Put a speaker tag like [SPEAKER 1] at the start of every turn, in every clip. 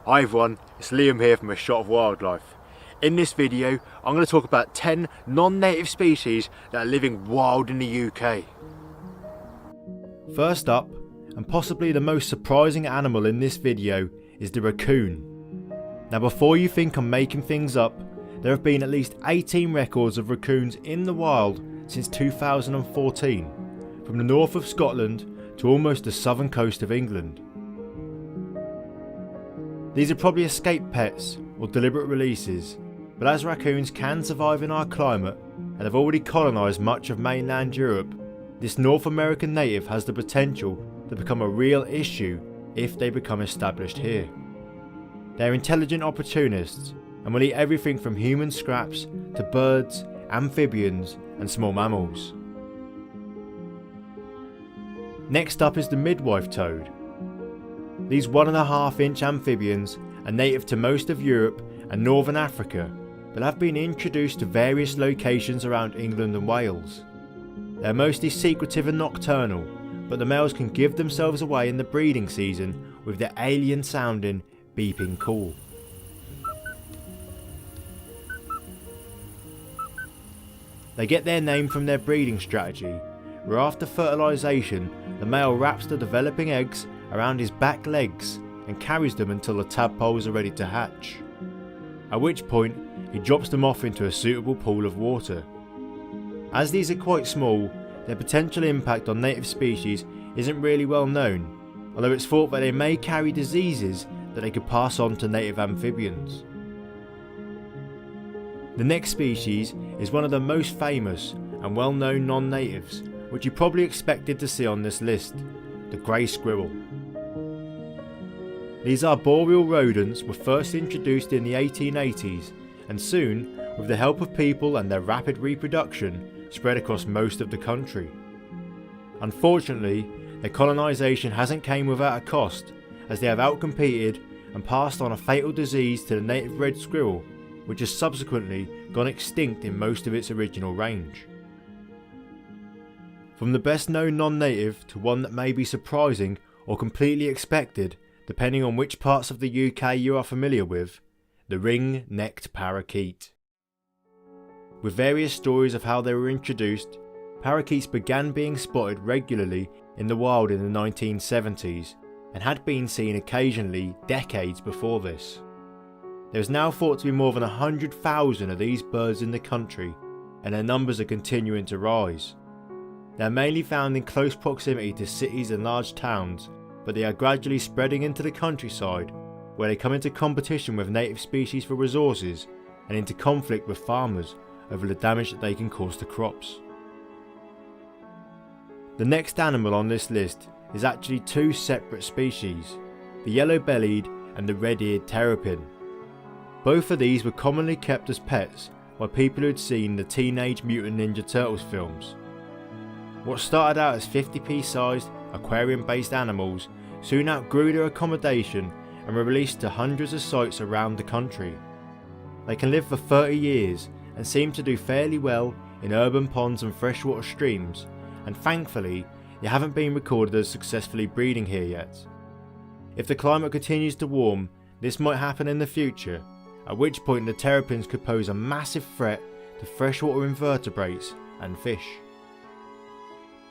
[SPEAKER 1] Hi everyone, it's Liam here from A Shot of Wildlife. In this video, I'm going to talk about 10 non-native species that are living wild in the UK. First up, and possibly the most surprising animal in this video, is the raccoon. Now before you think I'm making things up, there have been at least 18 records of raccoons in the wild since 2014, from the north of Scotland to almost the southern coast of England. These are probably escaped pets or deliberate releases, but as raccoons can survive in our climate and have already colonised much of mainland Europe, this North American native has the potential to become a real issue if they become established here. They are intelligent opportunists and will eat everything from human scraps to birds, amphibians and small mammals. Next up is the midwife toad. These 1.5-inch amphibians are native to most of Europe and northern Africa, but have been introduced to various locations around England and Wales. They are mostly secretive and nocturnal, but the males can give themselves away in the breeding season with their alien sounding beeping call. They get their name from their breeding strategy, where after fertilisation the male wraps the developing eggs around his back legs and carries them until the tadpoles are ready to hatch, at which point he drops them off into a suitable pool of water. As these are quite small, their potential impact on native species isn't really well known, although it's thought that they may carry diseases that they could pass on to native amphibians. The next species is one of the most famous and well-known non-natives, which you probably expected to see on this list, the grey squirrel. These arboreal rodents were first introduced in the 1880s and soon, with the help of people and their rapid reproduction, spread across most of the country. Unfortunately, their colonisation hasn't came without a cost, as they have outcompeted and passed on a fatal disease to the native red squirrel, which has subsequently gone extinct in most of its original range. From the best known non-native to one that may be surprising or completely expected, depending on which parts of the UK you are familiar with, the ring-necked parakeet. With various stories of how they were introduced, parakeets began being spotted regularly in the wild in the 1970s and had been seen occasionally decades before this. There is now thought to be more than 100,000 of these birds in the country, and their numbers are continuing to rise. They are mainly found in close proximity to cities and large towns, but they are gradually spreading into the countryside, where they come into competition with native species for resources and into conflict with farmers over the damage that they can cause to crops. The next animal on this list is actually two separate species, the yellow-bellied and the red-eared terrapin. Both of these were commonly kept as pets by people who had seen the Teenage Mutant Ninja Turtles films. What started out as 50p sized aquarium based animals soon outgrew their accommodation and were released to hundreds of sites around the country. They can live for 30 years and seem to do fairly well in urban ponds and freshwater streams, and thankfully they haven't been recorded as successfully breeding here yet. If the climate continues to warm, this might happen in the future, at which point the terrapins could pose a massive threat to freshwater invertebrates and fish.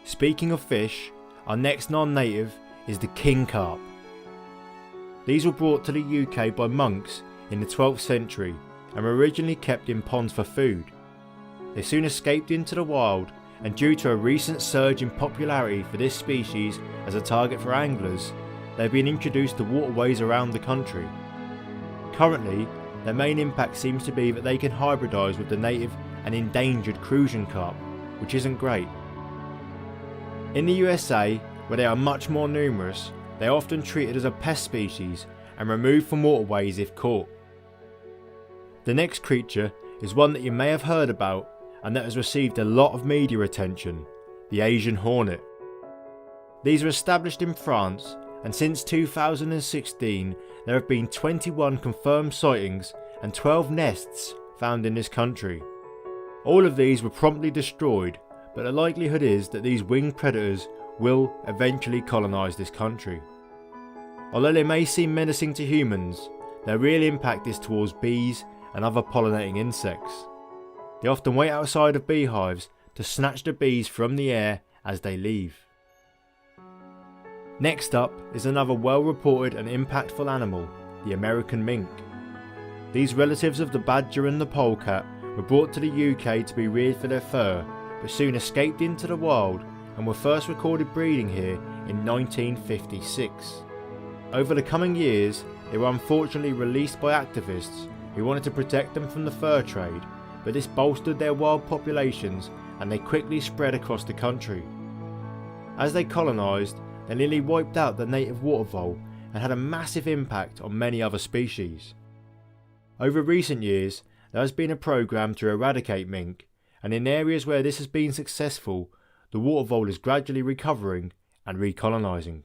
[SPEAKER 1] Speaking of fish, our next non-native is the king carp. These were brought to the UK by monks in the 12th century and were originally kept in ponds for food. They soon escaped into the wild, and due to a recent surge in popularity for this species as a target for anglers, they have been introduced to waterways around the country. Currently, their main impact seems to be that they can hybridise with the native and endangered Crucian carp, which isn't great. In the USA, where they are much more numerous, they are often treated as a pest species and removed from waterways if caught. The next creature is one that you may have heard about and that has received a lot of media attention, the Asian hornet. These are established in France, and since 2016 there have been 21 confirmed sightings and 12 nests found in this country. All of these were promptly destroyed, but the likelihood is that these winged predators will eventually colonise this country. Although they may seem menacing to humans, their real impact is towards bees and other pollinating insects. They often wait outside of beehives to snatch the bees from the air as they leave. Next up is another well-reported and impactful animal, the American mink. These relatives of the badger and the polecat were brought to the UK to be reared for their fur, but soon escaped into the wild and were first recorded breeding here in 1956. Over the coming years, they were unfortunately released by activists who wanted to protect them from the fur trade, but this bolstered their wild populations and they quickly spread across the country. As they colonised, they nearly wiped out the native water vole and had a massive impact on many other species. Over recent years, there has been a programme to eradicate mink, and in areas where this has been successful, the water vole is gradually recovering and recolonising.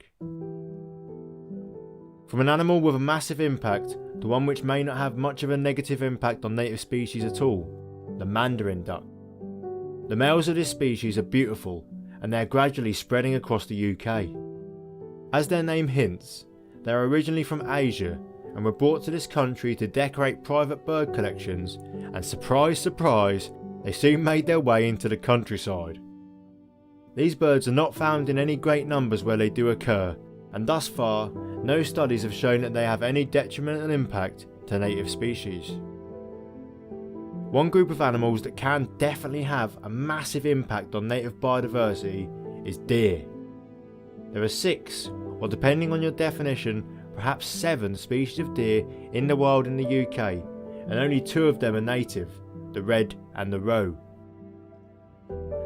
[SPEAKER 1] From an animal with a massive impact to one which may not have much of a negative impact on native species at all, the mandarin duck. The males of this species are beautiful and they are gradually spreading across the UK. As their name hints, they are originally from Asia and were brought to this country to decorate private bird collections, and surprise surprise, they soon made their way into the countryside. These birds are not found in any great numbers where they do occur, and thus far, no studies have shown that they have any detrimental impact to native species. One group of animals that can definitely have a massive impact on native biodiversity is deer. There are 6, or depending on your definition, perhaps 7 species of deer in the wild in the UK, and only 2 of them are native, the red and the roe.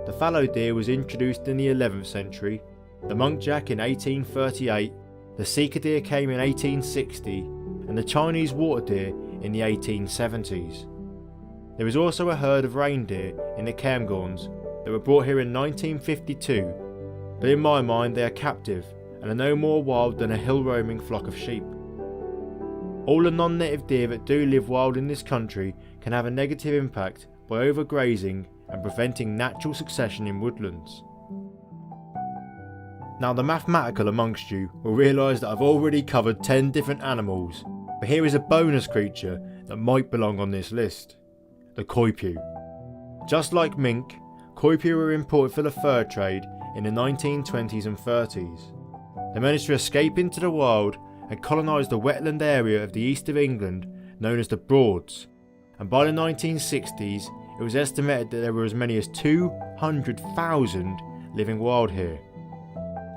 [SPEAKER 1] The fallow deer was introduced in the 11th century, the muntjac in 1838, the sika deer came in 1860, and the Chinese water deer in the 1870s. There was also a herd of reindeer in the Cairngorms that were brought here in 1952, but in my mind they are captive and are no more wild than a hill-roaming flock of sheep. All the non-native deer that do live wild in this country can have a negative impact by overgrazing and preventing natural succession in woodlands. Now the mathematical amongst you will realise that I've already covered 10 different animals, but here is a bonus creature that might belong on this list: the coypu. Just like mink, coypu were imported for the fur trade in the 1920s and 30s. They managed to escape into the wild and colonise the wetland area of the east of England known as the Broads, and by the 1960s it was estimated that there were as many as 200,000 living wild here.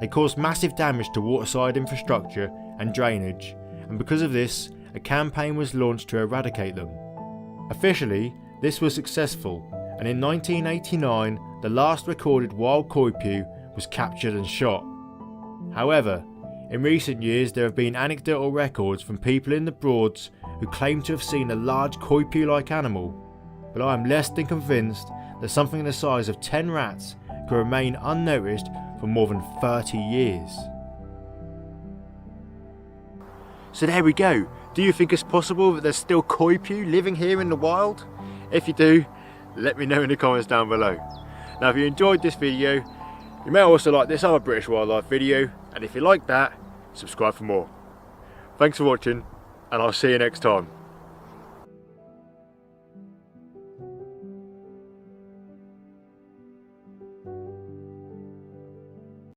[SPEAKER 1] They caused massive damage to waterside infrastructure and drainage, and because of this, a campaign was launched to eradicate them. Officially, this was successful, and in 1989 the last recorded wild coypu was captured and shot. However, in recent years there have been anecdotal records from people in the Broads who claim to have seen a large coypu-like animal, but I am less than convinced that something the size of 10 rats could remain unnoticed for more than 30 years. So there we go. Do you think it's possible that there's still coypu living here in the wild? If you do, let me know in the comments down below. Now if you enjoyed this video, you may also like this other British wildlife video, and if you like that, subscribe for more. Thanks for watching, and I'll see you next time.